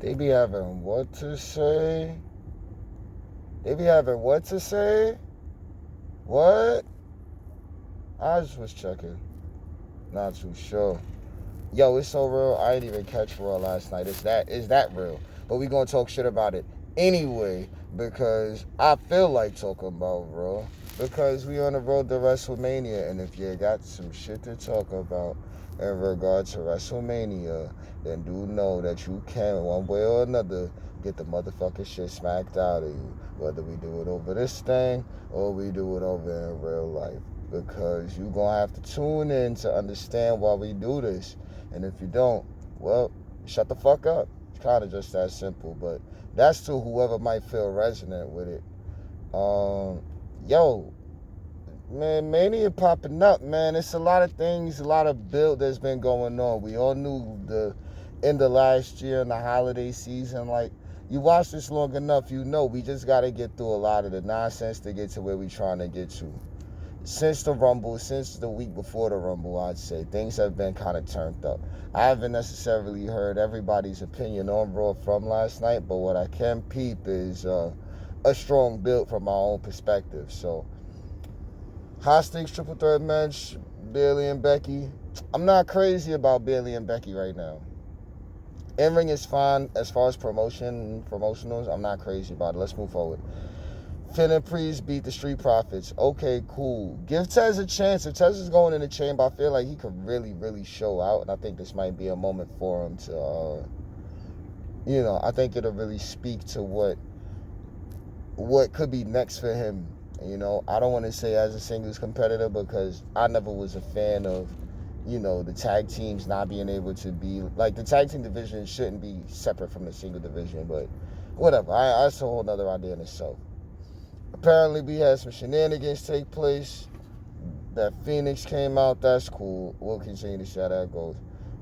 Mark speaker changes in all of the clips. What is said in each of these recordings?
Speaker 1: They be having what to say? They be having what to say? What? I just was checking. Not too sure. Yo, it's so real. I didn't even catch Raw last night. Is that real? But we gonna talk shit about it anyway because I feel like talking about Raw because we on the road to WrestleMania, and if you got some shit to talk about in regard to WrestleMania, then do know that you can one way or another get the motherfucking shit smacked out of you, whether we do it over this thing or we do it over in real life. Because you gonna have to tune in to understand why we do this. And if you don't, well, shut the fuck up. It's kind of just that simple. But that's to whoever might feel resonant with it. Yo, man, Mania popping up, man. It's a lot of things, a lot of build that's been going on. We all knew the end of last year and the holiday season. Like, you watch this long enough, you know we just got to get through a lot of the nonsense to get to where we trying to get to. Since the Rumble, since the week before the Rumble, I'd say things have been kind of turned up. I haven't necessarily heard everybody's opinion on Raw from last night, but what I can peep is a strong build from my own perspective. So, high stakes triple threat match, Bayley and Becky. I'm not crazy about Bayley and Becky right now. In-ring is fine as far as promotionals. I'm not crazy about it. Let's move forward. Finn and Priest beat the Street Profits. Okay, cool. Give Tez a chance. If Tez is going in the chamber, I feel like he could really, really show out. And I think this might be a moment for him to, I think it'll really speak to what could be next for him. I don't want to say as a singles competitor because I never was a fan of, the tag teams not being able to be, like, the tag team division shouldn't be separate from the single division, but whatever. That's a whole nother idea in itself. Apparently, we had some shenanigans take place. That Phoenix came out. That's cool. We'll continue to see how that goes.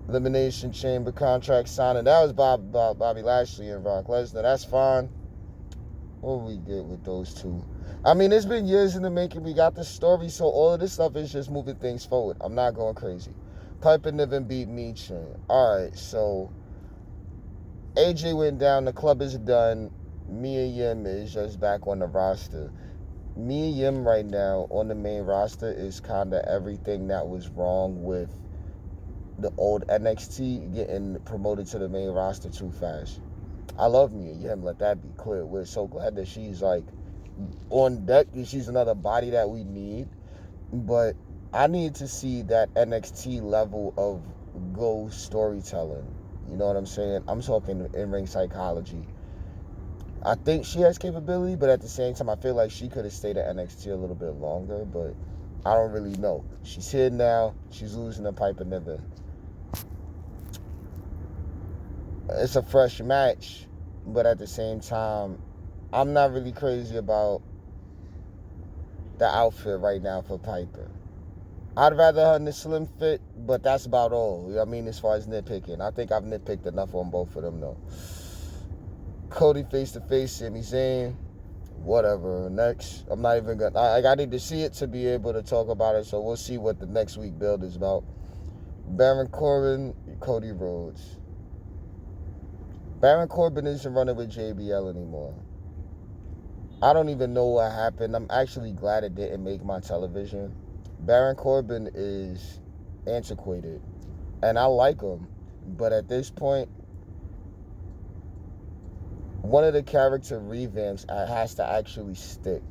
Speaker 1: Elimination Chamber contract signing. That was Bobby Lashley and Brock Lesnar. That's fine. What we get with those two? I mean, it's been years in the making. We got the story, so all of this stuff is just moving things forward. I'm not going crazy. Piper Niven beat Michin. All right, so AJ went down. The club is done. Mia Yim is just back on the roster. Mia Yim right now on the main roster is kind of everything that was wrong with the old NXT getting promoted to the main roster too fast. I love Mia Yim, let that be clear. We're so glad that she's like on deck. She's another body that we need. But I need to see that NXT level of go storytelling. You know what I'm saying? I'm talking in-ring psychology. I think she has capability, but at the same time, I feel like she could have stayed at NXT a little bit longer, but I don't really know. She's here now. She's losing to Piper Niven. It's a fresh match, but at the same time, I'm not really crazy about the outfit right now for Piper. I'd rather her in the slim fit, but that's about all. I mean, as far as nitpicking. I think I've nitpicked enough on both of them, though. Cody face-to-face, Sami Zayn. Whatever. Next. I'm not even going to... I need to see it to be able to talk about it, so we'll see what the next week build is about. Baron Corbin, Cody Rhodes. Baron Corbin isn't running with JBL anymore. I don't even know what happened. I'm actually glad it didn't make my television. Baron Corbin is antiquated, and I like him, but at this point, one of the character revamps has to actually stick.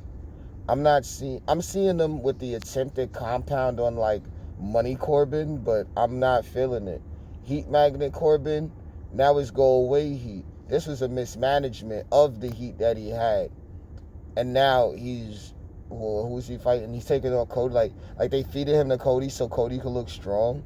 Speaker 1: I'm seeing them with the attempted compound on like Money Corbin, but I'm not feeling it. Heat Magnet Corbin, now it's go away heat. This was a mismanagement of the heat that he had. And now who's he fighting? He's taking on Cody. Like they feeded him to Cody so Cody could look strong.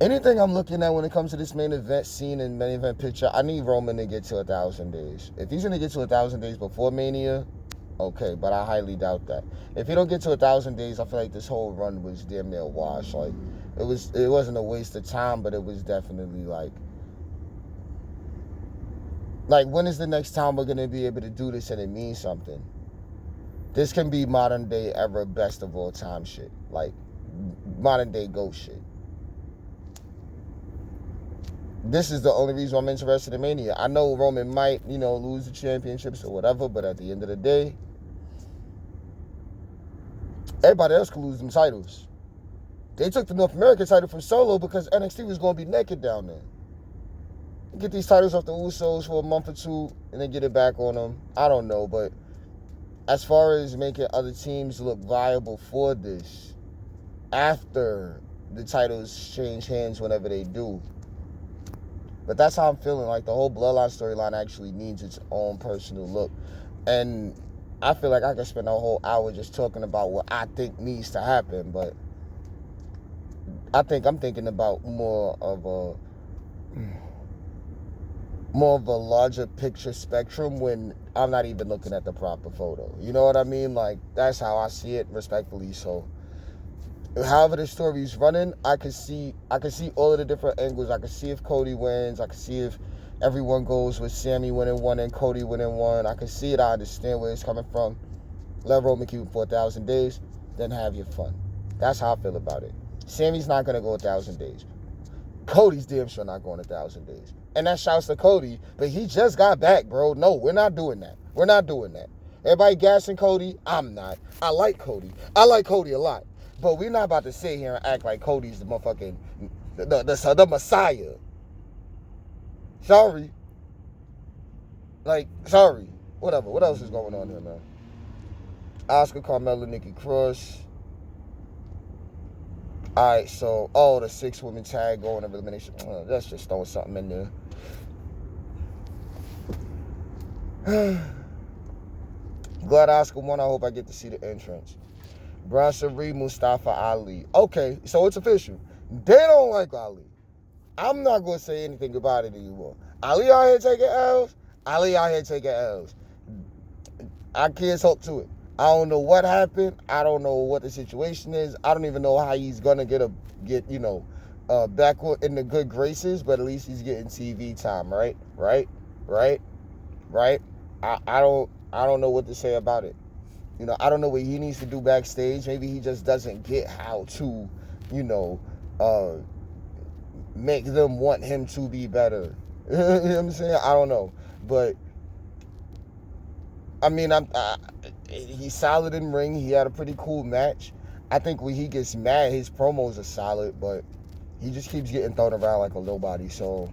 Speaker 1: Anything I'm looking at when it comes to this main event scene and main event picture, I need Roman to get to 1,000 days. If he's going to get to 1,000 days before Mania, okay, but I highly doubt that. If he don't get to 1,000 days, I feel like this whole run was damn near a wash. Like, it wasn't a waste of time, but it was definitely like, when is the next time we're going to be able to do this and it means something? This can be modern day ever best of all time shit. Like, modern day GOAT shit. This is the only reason I'm interested in Mania. I know Roman might, lose the championships or whatever, but at the end of the day, everybody else could lose them titles. They took the North American title from Solo because NXT was going to be naked down there. Get these titles off the Usos for a month or two and then get it back on them. I don't know, but as far as making other teams look viable for this, after the titles change hands whenever they do. But that's how I'm feeling. Like, the whole Bloodline storyline actually needs its own personal look. And I feel like I could spend a whole hour just talking about what I think needs to happen, but I think I'm thinking about more of a larger picture spectrum when I'm not even looking at the proper photo. You know what I mean? Like, that's how I see it, respectfully. So however the story's running, I can see all of the different angles. I can see if Cody wins. I can see if everyone goes with Sammy winning one and Cody winning one. I can see it. I understand where it's coming from. Let Roman keep it for 1,000 days, then have your fun. That's how I feel about it. Sammy's not going to go 1,000 days. Cody's damn sure not going 1,000 days. And that shouts to Cody, but he just got back, bro. No, we're not doing that. We're not doing that. Everybody gassing Cody. I'm not. I like Cody. I like Cody a lot. But we're not about to sit here and act like Cody's the motherfucking, the Messiah. Sorry. Sorry. Whatever. What else is going on here, man? Oscar, Carmella, Nikki Cross. Alright, so, the 6-woman tag going of elimination. That's just throwing something in there. Glad Oscar won. I hope I get to see the entrance. Bronson Reed, Mustafa Ali. Okay, so it's official. They don't like Ali. I'm not going to say anything about it anymore. Ali out here taking L's. Ali out here taking L's. I can't talk to it. I don't know what happened. I don't know what the situation is. I don't even know how he's gonna get back in the good graces. But at least he's getting TV time, right? I don't know what to say about it. I don't know what he needs to do backstage. Maybe he just doesn't get how to, make them want him to be better. You know what I'm saying? I don't know, but I mean, he's solid in ring. He had a pretty cool match. I think when he gets mad, his promos are solid, but he just keeps getting thrown around like a nobody. So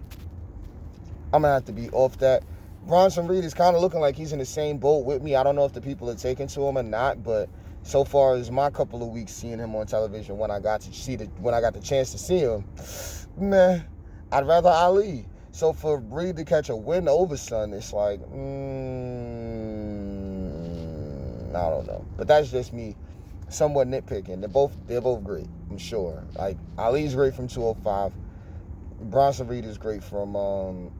Speaker 1: I'm going to have to be off that. Bronson Reed is kind of looking like he's in the same boat with me. I don't know if the people are taking to him or not, but so far as my couple of weeks seeing him on television, when I got the chance to see him, man, I'd rather Ali. So for Reed to catch a win over Son, it's like, I don't know. But that's just me somewhat nitpicking. They're both great, I'm sure. Like, Ali's great from 205. Bronson Reed is great from,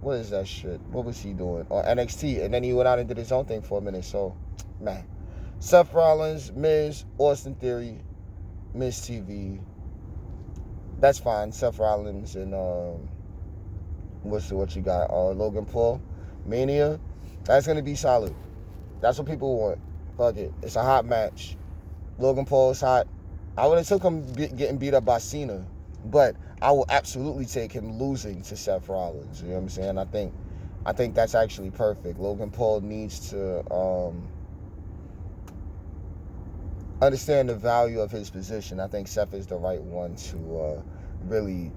Speaker 1: what is that shit? What was he doing? On NXT. And then he went out and did his own thing for a minute. So, man. Seth Rollins, Miz, Austin Theory, Miz TV. That's fine. Seth Rollins and, what you got? Logan Paul, Mania. That's going to be solid. That's what people want. Fuck it. It's a hot match. Logan Paul's hot. I would have took him getting beat up by Cena, but I will absolutely take him losing to Seth Rollins. You know what I'm saying? I think that's actually perfect. Logan Paul needs to understand the value of his position. I think Seth is the right one to really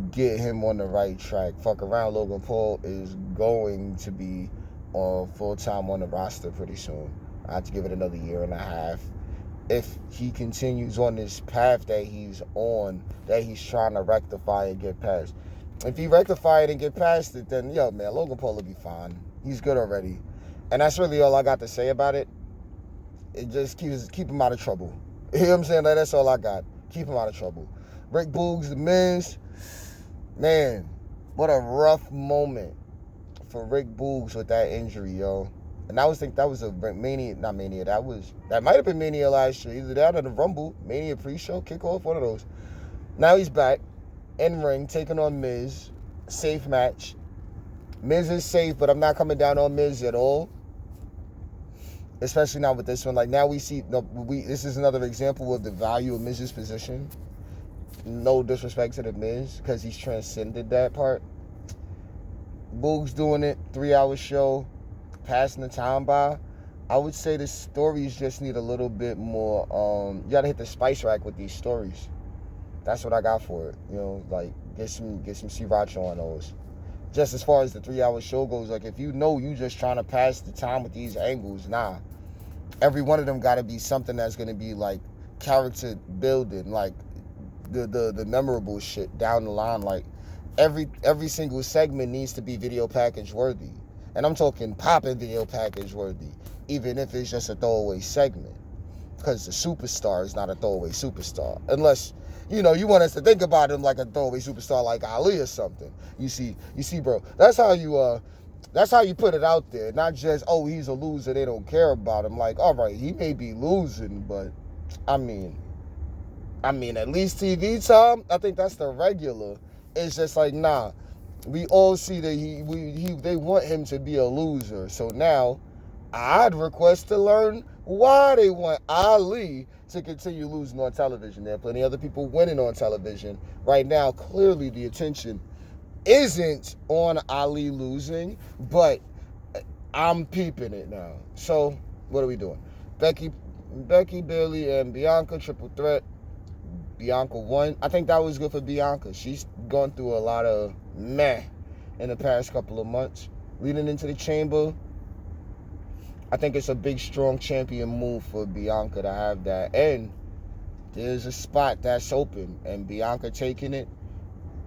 Speaker 1: get him on the right track. Fuck around, Logan Paul is going to be full-time on the roster pretty soon. I have to give it another year and a half. If he continues on this path that he's on, that he's trying to rectify and get past. If he rectify it and get past it, then, Logan Paul will be fine. He's good already. And that's really all I got to say about it. It just keep him out of trouble. You know what I'm saying? That's all I got. Keep him out of trouble. Rick Boogs, The Miz. Man, what a rough moment for Rick Boogs with that injury, yo. And I think that was a Mania, not Mania, that might have been Mania last year. Either that or the Rumble, Mania pre-show, kickoff, one of those. Now he's back, in ring, taking on Miz. Safe match. Miz is safe, but I'm not coming down on Miz at all. especially now with this one. Like now we see, this is another example of the value of Miz's position. No disrespect to the Miz, because he's transcended that part. Boog's doing it, 3-hour show, passing the time by. I would say the stories just need a little bit more. You gotta hit the spice rack with these stories. That's what I got for it. You know, like get some sriracha on those. Just as far as the 3-hour show goes, like if you know you just trying to pass the time with these angles, nah. Every one of them got to be something that's gonna be like character building, like the memorable shit down the line. Like every single segment needs to be video package worthy, and I'm talking popping video package worthy, even if it's just a throwaway segment. Because the superstar is not a throwaway superstar, unless you want us to think about him like a throwaway superstar like Ali or something. You see, bro. That's how you put it out there. Not just, oh, he's a loser, they don't care about him. Like, all right, he may be losing, but I mean, at least TV time, I think that's the regular. It's just like, nah, we all see that they want him to be a loser. So now, I'd request to learn why they want Ali to continue losing on television. There are plenty of other people winning on television. Right now, clearly the attention isn't on Ali losing, but I'm peeping it now. So, what are we doing? Becky, Bayley, and Bianca, triple threat. Bianca won. I think that was good for Bianca. She's gone through a lot of meh in the past couple of months. Leading into the Chamber, I think it's a big, strong champion move for Bianca to have that. And there's a spot that's open, and Bianca taking it.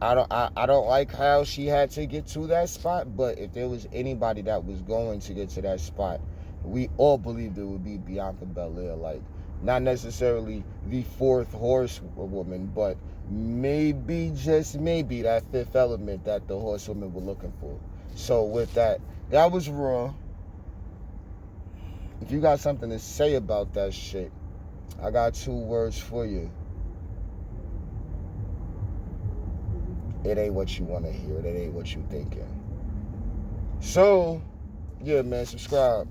Speaker 1: I don't like how she had to get to that spot, but if there was anybody that was going to get to that spot, we all believed it would be Bianca Belair. Like, not necessarily the fourth horsewoman, but maybe, just maybe, that fifth element that the horsewomen were looking for. So with that was Raw. If you got something to say about that shit, I got 2 words for you. It ain't what you want to hear. It ain't what you thinking. So, yeah, man, subscribe.